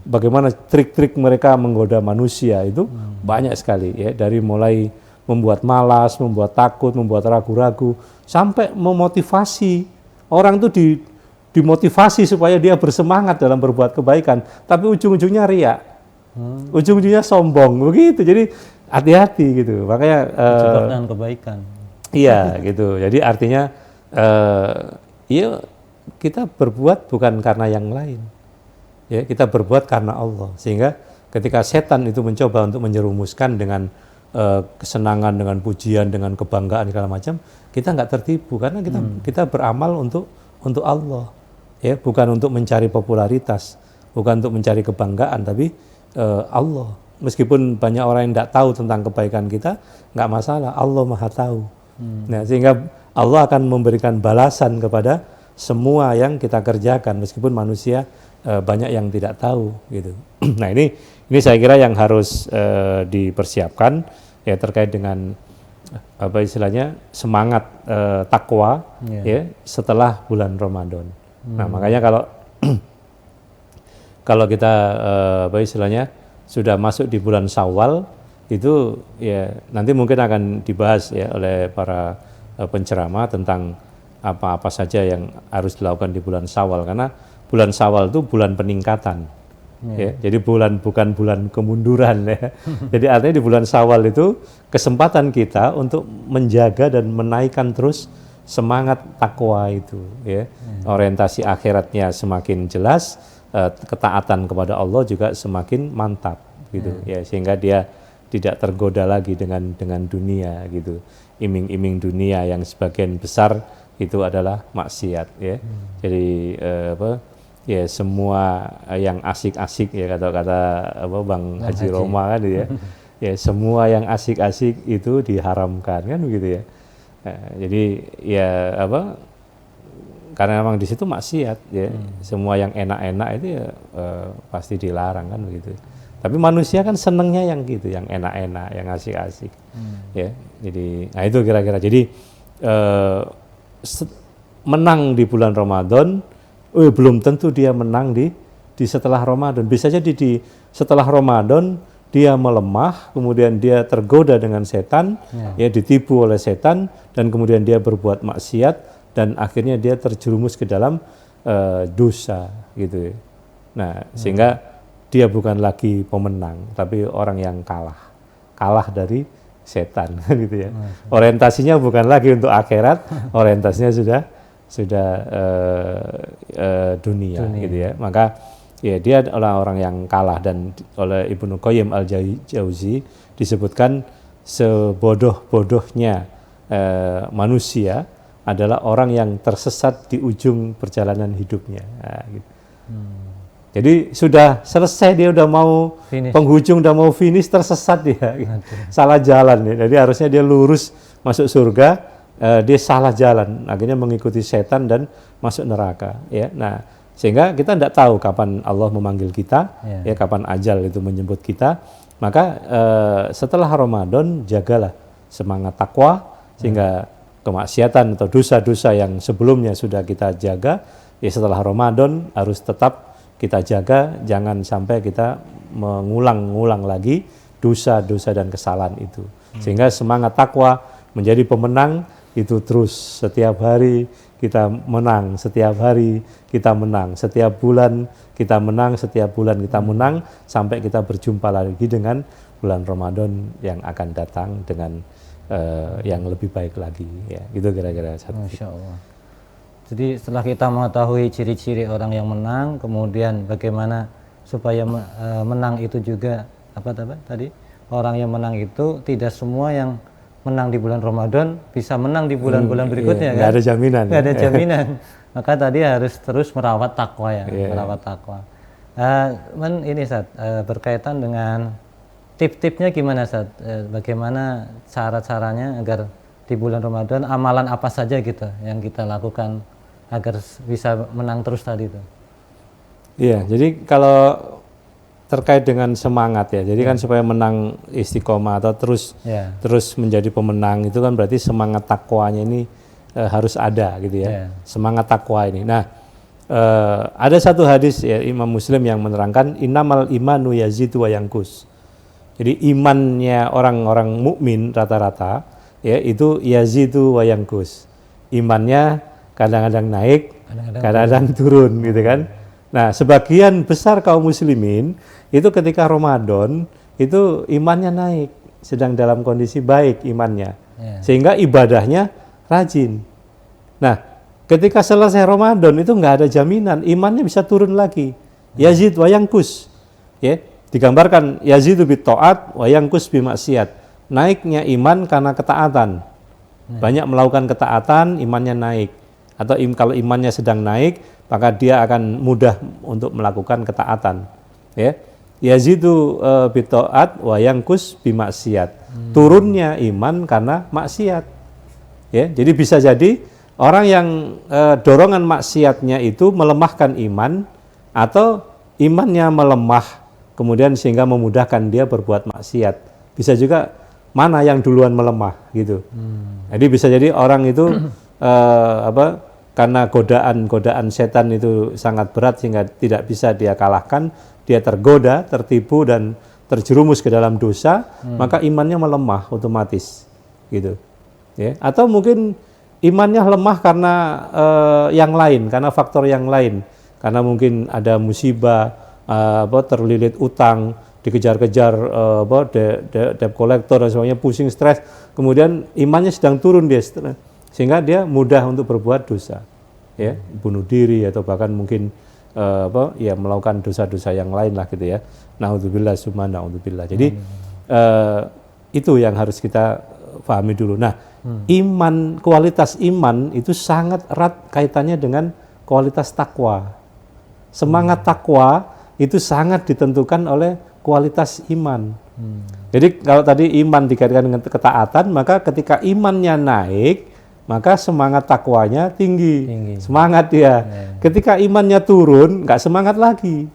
bagaimana trik-trik mereka menggoda manusia itu banyak sekali ya, dari mulai membuat malas, membuat takut, membuat ragu-ragu, sampai memotivasi orang itu dimotivasi supaya dia bersemangat dalam berbuat kebaikan, tapi ujung-ujungnya riya, ujung-ujungnya sombong begitu. Jadi hati-hati gitu, makanya dengan kebaikan. Iya gitu. Jadi artinya kita berbuat bukan karena yang lain, ya kita berbuat karena Allah. Sehingga ketika setan itu mencoba untuk menjerumuskan dengan kesenangan, dengan pujian, dengan kebanggaan segala macam, kita nggak tertipu karena kita beramal untuk Allah, ya, bukan untuk mencari popularitas, bukan untuk mencari kebanggaan, tapi Allah meskipun banyak orang yang tidak tahu tentang kebaikan kita, nggak masalah, Allah Maha tahu. Nah, sehingga Allah akan memberikan balasan kepada semua yang kita kerjakan, meskipun manusia banyak yang tidak tahu gitu. Nah, ini saya kira yang harus dipersiapkan ya, terkait dengan apa istilahnya semangat takwa ya setelah bulan Ramadan. Nah, makanya kalau kita apa istilahnya sudah masuk di bulan Syawal itu ya nanti mungkin akan dibahas ya oleh para penceramah tentang apa-apa saja yang harus dilakukan di bulan Syawal, karena bulan Syawal itu bulan peningkatan. Ya, jadi bukan bulan kemunduran ya. Jadi artinya di bulan Syawal itu kesempatan kita untuk menjaga dan menaikkan terus semangat takwa itu ya. Orientasi akhiratnya semakin jelas, ketaatan kepada Allah juga semakin mantap gitu ya, sehingga dia tidak tergoda lagi dengan dunia gitu. Iming-iming dunia yang sebagian besar itu adalah maksiat ya. Jadi ya semua yang asik-asik ya, kata-kata Bang Haji Roma kan ya. Ya semua yang asik-asik itu diharamkan kan begitu ya. Jadi ya karena memang di situ maksiat ya. Semua yang enak-enak itu ya pasti dilarang kan begitu. Tapi manusia kan senengnya yang gitu, yang enak-enak, yang asik-asik. Ya. Jadi nah itu kira-kira. Jadi menang di bulan Ramadan belum tentu dia menang di setelah Ramadan. Bisa jadi di setelah Ramadan dia melemah, kemudian dia tergoda dengan setan, ya ditipu oleh setan, dan kemudian dia berbuat maksiat, dan akhirnya dia terjerumus ke dalam dosa, gitu. Nah, sehingga dia bukan lagi pemenang, tapi orang yang kalah dari setan, gitu ya. Orientasinya bukan lagi untuk akhirat, orientasinya sudah dunia gitu ya. Maka ya dia adalah orang yang kalah, dan oleh Ibnu Qayyim al-Jauzi disebutkan sebodoh-bodohnya manusia adalah orang yang tersesat di ujung perjalanan hidupnya. Nah, gitu. Jadi sudah selesai, dia udah mau penghujung, udah mau finish, tersesat dia, salah jalan ya. Jadi harusnya dia lurus masuk surga, dia salah jalan, akhirnya mengikuti setan dan masuk neraka ya. Nah, sehingga kita tidak tahu kapan Allah memanggil kita ya, kapan ajal itu menjemput kita. Maka setelah Ramadan jagalah semangat takwa, sehingga kemaksiatan atau dosa-dosa yang sebelumnya sudah kita jaga ya, setelah Ramadan harus tetap kita jaga, jangan sampai kita mengulang-ulang lagi dosa-dosa dan kesalahan itu. Sehingga semangat takwa menjadi pemenang itu terus, setiap hari kita menang, setiap hari kita menang, setiap bulan kita menang, setiap bulan kita menang, sampai kita berjumpa lagi dengan bulan Ramadan yang akan datang dengan yang lebih baik lagi ya. Gitu kira-kira. Masya Allah. Jadi setelah kita mengetahui ciri-ciri orang yang menang, kemudian bagaimana supaya menang itu juga tadi orang yang menang itu tidak semua yang menang di bulan Ramadan bisa menang di bulan-bulan berikutnya, kan? Nggak ada jaminan. Nggak ada jaminan. Maka tadi harus terus merawat takwa ya, merawat takwa. Ini Ustaz, berkaitan dengan tip-tipnya gimana Ustaz? Bagaimana cara-caranya agar di bulan Ramadan amalan apa saja gitu yang kita lakukan agar bisa menang terus tadi itu? Iya, jadi kalau terkait dengan semangat ya, jadi kan supaya menang istiqomah atau terus menjadi pemenang itu kan berarti semangat takwanya ini harus ada gitu ya, semangat takwa ini. Nah, ada satu hadis ya, Imam Muslim yang menerangkan innamal imanu yazidu wa yanqus. Jadi imannya orang-orang mukmin rata-rata ya itu yazidu wa yanqus. Imannya kadang-kadang naik, kadang-kadang turun gitu kan. Nah, sebagian besar kaum muslimin itu ketika Ramadan itu imannya naik, sedang dalam kondisi baik imannya, sehingga ibadahnya rajin. Nah, ketika selesai Ramadan itu nggak ada jaminan imannya bisa turun lagi. Yazid wa yanqus, ya, digambarkan yazidu bit taat wa yanqus bi maksiat. Naiknya iman karena ketaatan, banyak melakukan ketaatan imannya naik, atau kalau imannya sedang naik maka dia akan mudah untuk melakukan ketaatan ya. yazidu bitaat wa yanqus bimaksiat. Turunnya iman karena maksiat. Ya, jadi bisa jadi orang yang dorongan maksiatnya itu melemahkan iman, atau imannya melemah kemudian sehingga memudahkan dia berbuat maksiat. Bisa juga mana yang duluan melemah gitu. Jadi bisa jadi orang itu karena godaan setan itu sangat berat sehingga tidak bisa dia kalahkan, dia tergoda, tertipu dan terjerumus ke dalam dosa, maka imannya melemah otomatis gitu. Ya, atau mungkin imannya lemah karena yang lain, karena faktor yang lain, karena mungkin ada musibah, terlilit utang, dikejar-kejar debt collector dan sebagainya, pusing, stres, kemudian imannya sedang turun dia, sehingga dia mudah untuk berbuat dosa, ya, bunuh diri atau bahkan mungkin melakukan dosa-dosa yang lain lah gitu ya. Naudzubillah summa naudzubillah. Jadi itu yang harus kita pahami dulu. Nah, kualitas iman itu sangat erat kaitannya dengan kualitas takwa. Semangat takwa itu sangat ditentukan oleh kualitas iman. Jadi kalau tadi iman dikaitkan dengan ketaatan, maka ketika imannya naik, maka semangat takwanya tinggi. Semangat dia. Ketika imannya turun, nggak semangat lagi.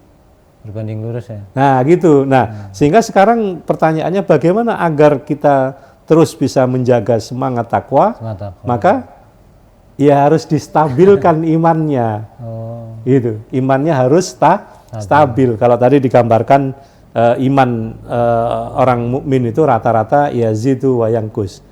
Berbanding lurus ya. Nah gitu. Nah sehingga sekarang pertanyaannya bagaimana agar kita terus bisa menjaga semangat takwa, maka ya harus distabilkan imannya. Gitu. Imannya harus stabil. Kalau tadi digambarkan iman orang mukmin itu rata-rata yazidu wa yanqus.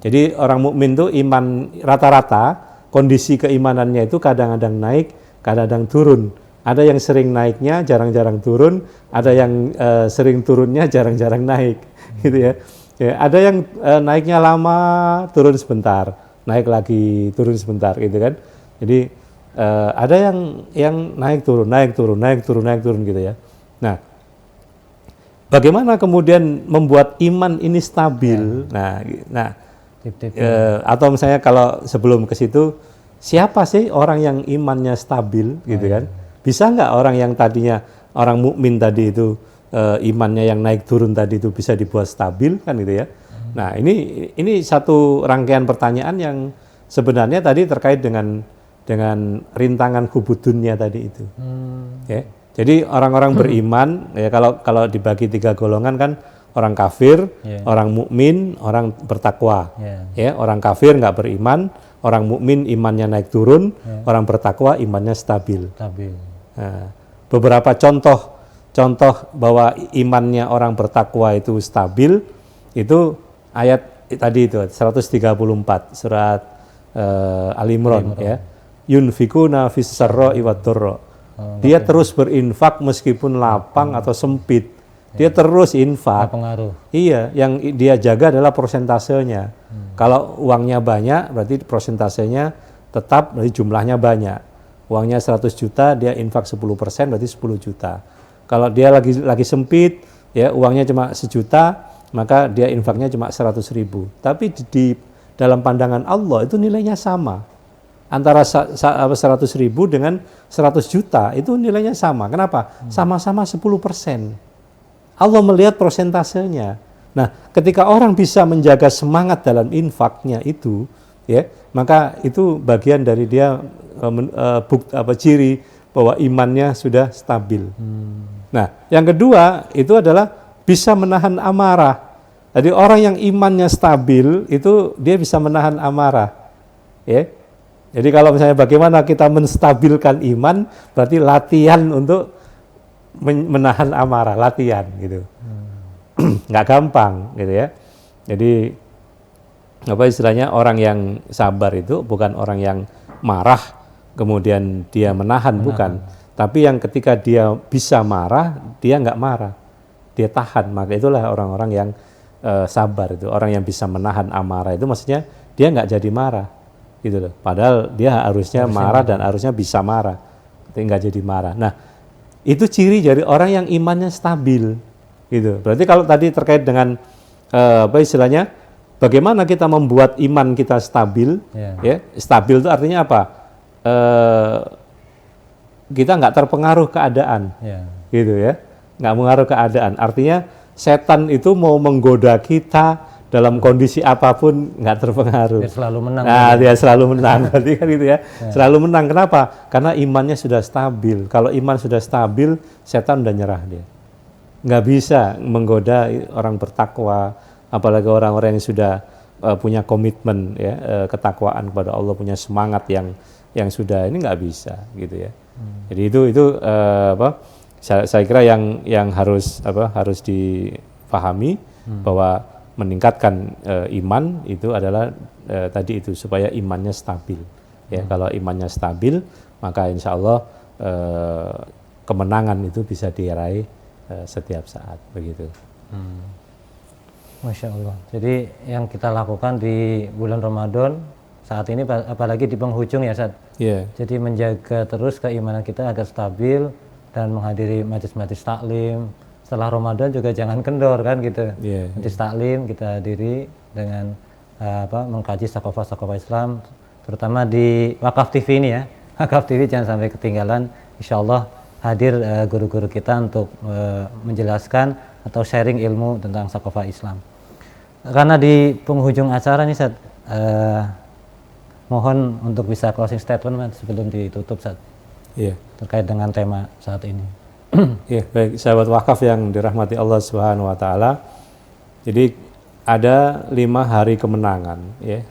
Jadi orang mukmin itu iman rata-rata, kondisi keimanannya itu kadang-kadang naik, kadang-kadang turun. Ada yang sering naiknya, jarang-jarang turun. Ada yang sering turunnya, jarang-jarang naik, gitu ya. Ya, ada yang naiknya lama, turun sebentar, naik lagi, turun sebentar, gitu kan. Jadi ada yang naik turun gitu ya. Nah, bagaimana kemudian membuat iman ini stabil? Nah, atau misalnya kalau sebelum ke situ, siapa sih orang yang imannya stabil, gitu kan? Bisa nggak orang yang tadinya orang mukmin tadi itu imannya yang naik turun tadi itu bisa dibuat stabil, kan gitu ya? Nah, ini satu rangkaian pertanyaan yang sebenarnya tadi terkait dengan rintangan hubud dunia tadi itu. Ya. Jadi orang-orang beriman ya, kalau dibagi 3 golongan kan, orang kafir, orang mukmin, orang bertakwa. Ya, orang kafir nggak beriman, orang mukmin imannya naik turun, orang bertakwa imannya stabil. Nah, beberapa contoh bahwa imannya orang bertakwa itu stabil itu ayat tadi itu 134 surat Al-Imran ya. Yunfikuna fis sarra'i wad dharra. Dia terus berinfak meskipun lapang atau sempit. Dia terus infak. Iya, yang dia jaga adalah persentasenya. Kalau uangnya banyak, berarti persentasenya tetap, berarti jumlahnya banyak. Uangnya 100 juta, dia infak 10%, berarti 10 juta. Kalau dia lagi sempit, ya uangnya cuma 1 juta, maka dia infaknya cuma 100.000. Tapi di dalam pandangan Allah itu nilainya sama. Antara 100.000 dengan 100 juta itu nilainya sama. Kenapa? Sama-sama 10%. Allah melihat persentasenya. Nah, ketika orang bisa menjaga semangat dalam infaknya itu, ya, maka itu bagian dari dia ciri bahwa imannya sudah stabil. Nah, yang kedua itu adalah bisa menahan amarah. Jadi orang yang imannya stabil itu dia bisa menahan amarah. Ya. Jadi kalau misalnya bagaimana kita menstabilkan iman, berarti latihan untuk menahan amarah, latihan gitu. Nggak gampang gitu ya. Jadi apa istilahnya, orang yang sabar itu bukan orang yang marah kemudian dia menahan. Bukan. Tapi yang ketika dia bisa marah, dia nggak marah, dia tahan. Maka itulah orang-orang yang sabar itu, orang yang bisa menahan amarah itu maksudnya dia nggak jadi marah gitu loh. Padahal dia harusnya marah dan harusnya bisa marah, tapi nggak jadi marah. Nah, itu ciri dari orang yang imannya stabil, gitu. Berarti kalau tadi terkait dengan apa istilahnya, bagaimana kita membuat iman kita stabil, ya, stabil itu artinya apa? Kita nggak terpengaruh keadaan, gitu ya. nggak mengaruh keadaan. Artinya setan itu mau menggoda kita dalam kondisi apapun nggak terpengaruh. Dia selalu menang. Nah, dia selalu menang. Berarti kan gitu ya. Selalu menang. Kenapa? Karena imannya sudah stabil. Kalau iman sudah stabil, setan udah nyerah dia. Nggak bisa menggoda orang bertakwa, apalagi orang-orang yang sudah punya komitmen ya, ketakwaan kepada Allah, punya semangat yang sudah ini nggak bisa gitu ya. Jadi itu saya kira yang harus dipahami bahwa meningkatkan iman itu adalah tadi itu supaya imannya stabil ya. Kalau imannya stabil maka insya Allah kemenangan itu bisa diraih setiap saat begitu. Masya Allah. Jadi yang kita lakukan di bulan Ramadan saat ini, apalagi di penghujung ya Ustaz. Yeah. Jadi menjaga terus keimanan kita agar stabil dan menghadiri majelis-majelis taklim. Setelah Ramadan juga jangan kendor kan gitu. Majelis taklim kita hadiri dengan mengkaji sakofa-sakofa Islam, terutama di Wakaf TV ini ya. Wakaf TV jangan sampai ketinggalan. Insya Allah hadir guru-guru kita untuk menjelaskan atau sharing ilmu tentang sakofa Islam. Karena di penghujung acara nih Ustaz, mohon untuk bisa closing statement sebelum ditutup Ustaz. Terkait dengan tema saat ini. Ya, baik sahabat wakaf yang dirahmati Allah Subhanahu wa taala. Jadi ada 5 hari kemenangan ya.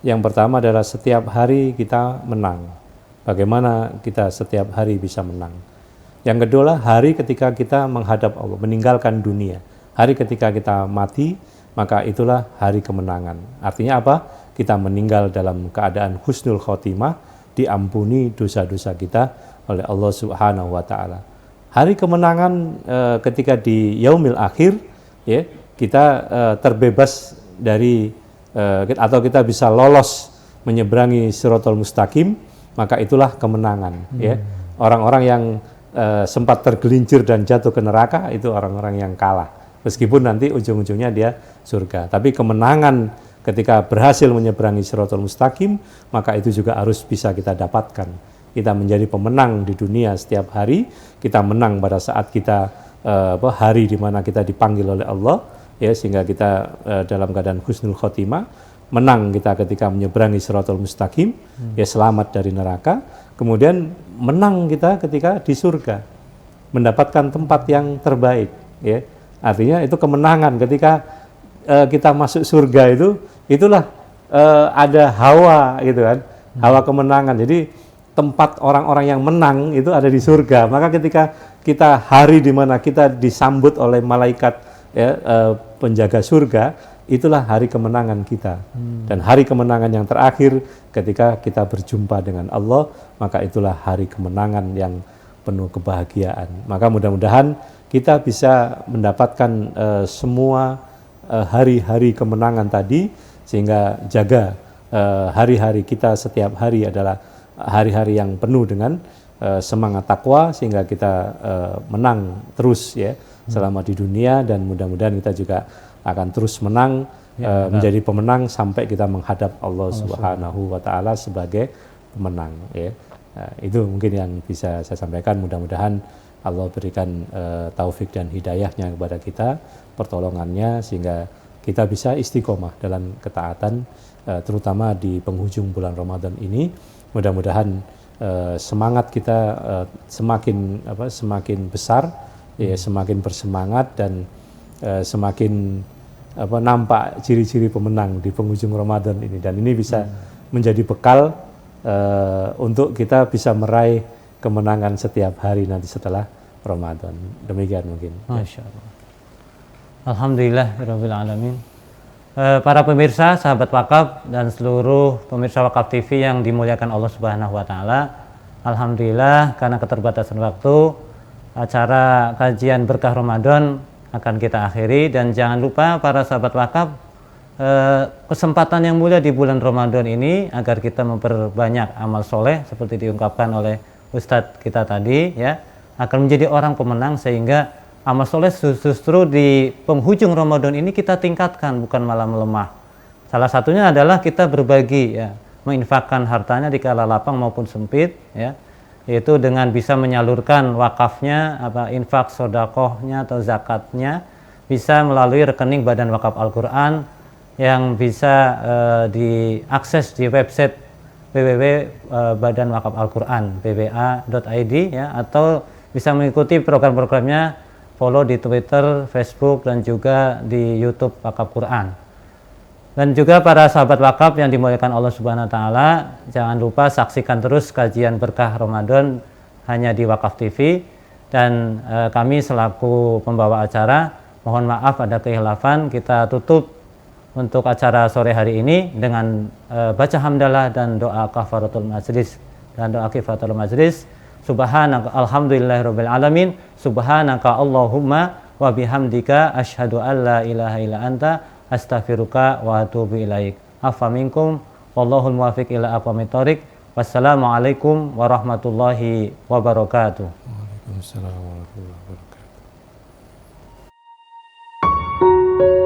Yang pertama adalah setiap hari kita menang. Bagaimana kita setiap hari bisa menang? Yang kedua adalah hari ketika kita menghadap Allah, meninggalkan dunia. Hari ketika kita mati, maka itulah hari kemenangan. Artinya apa? Kita meninggal dalam keadaan husnul khotimah, diampuni dosa-dosa kita oleh Allah Subhanahu wa taala. Hari kemenangan ketika di yaumil akhir ya, kita terbebas dari atau kita bisa lolos menyeberangi Shiratal Mustaqim, maka itulah kemenangan ya. Orang-orang yang sempat tergelincir dan jatuh ke neraka itu orang-orang yang kalah. Meskipun nanti ujung-ujungnya dia surga, tapi kemenangan ketika berhasil menyeberangi Shiratal Mustaqim, maka itu juga harus bisa kita dapatkan. Kita menjadi pemenang di dunia setiap hari, kita menang pada saat kita hari di mana kita dipanggil oleh Allah ya, sehingga kita dalam keadaan husnul khotimah, menang kita ketika menyeberangi Shiratal Mustaqim ya, selamat dari neraka, kemudian menang kita ketika di surga, mendapatkan tempat yang terbaik ya. Artinya itu kemenangan ketika kita masuk surga itulah ada hawa gitu kan, hawa kemenangan. Jadi tempat orang-orang yang menang itu ada di surga. Maka ketika kita hari di mana kita disambut oleh malaikat ya, penjaga surga, itulah hari kemenangan kita. Dan hari kemenangan yang terakhir ketika kita berjumpa dengan Allah, maka itulah hari kemenangan yang penuh kebahagiaan. Maka mudah-mudahan kita bisa mendapatkan semua hari-hari kemenangan tadi, sehingga jaga hari-hari kita setiap hari adalah hari-hari yang penuh dengan semangat takwa, sehingga kita menang terus ya selama di dunia, dan mudah-mudahan kita juga akan terus menang menjadi pemenang sampai kita menghadap Allah Subhanahu wa taala sebagai pemenang ya. Itu mungkin yang bisa saya sampaikan. Mudah-mudahan Allah berikan taufik dan hidayahnya kepada kita, pertolongannya, sehingga kita bisa istiqomah dalam ketaatan, terutama di penghujung bulan Ramadan ini. Mudah-mudahan semangat kita semakin besar, ya, semakin bersemangat, dan semakin nampak ciri-ciri pemenang di penghujung Ramadan ini, dan ini bisa menjadi bekal untuk kita bisa meraih kemenangan setiap hari nanti setelah Ramadan. Demikian mungkin. Masya Allah. Alhamdulillah rabbil alamin. Para pemirsa, sahabat wakaf, dan seluruh pemirsa Wakaf TV yang dimuliakan Allah Subhanahu wa taala. Alhamdulillah, karena keterbatasan waktu, acara kajian berkah Ramadan akan kita akhiri, dan jangan lupa para sahabat wakaf, kesempatan yang mulia di bulan Ramadan ini agar kita memperbanyak amal soleh seperti diungkapkan oleh Ustadz kita tadi ya, akan menjadi orang pemenang, sehingga amal soleh justru di penghujung Ramadan ini kita tingkatkan, bukan malah melemah. Salah satunya adalah kita berbagi ya, menginfakkan hartanya di kala lapang maupun sempit ya. yaitu dengan bisa menyalurkan wakafnya, infak sodakohnya atau zakatnya bisa melalui rekening Badan Wakaf Al-Quran yang bisa diakses di website www.badanwakafalquran bwa.id ya, atau bisa mengikuti program-programnya, follow di Twitter, Facebook, dan juga di YouTube Wakaf Quran. Dan juga para sahabat wakaf yang dimuliakan Allah Subhanahu wa taala, jangan lupa saksikan terus kajian berkah Ramadan hanya di Wakaf TV, dan kami selaku pembawa acara mohon maaf ada kehilafan. Kita tutup untuk acara sore hari ini dengan baca hamdalah dan doa kafaratul majlis. Subhanaka alhamdulillahirabbil alamin, subhanaka Allahumma wa bihamdika asyhadu an la ilaha illa anta astaghfiruka wa atubu ilaik. Afa minkum wallahul muwaffiq ila aqwamit thoriq. Wassalamualaikum warahmatullahi wabarakatuh. Waalaikumsalam warahmatullahi wabarakatuh.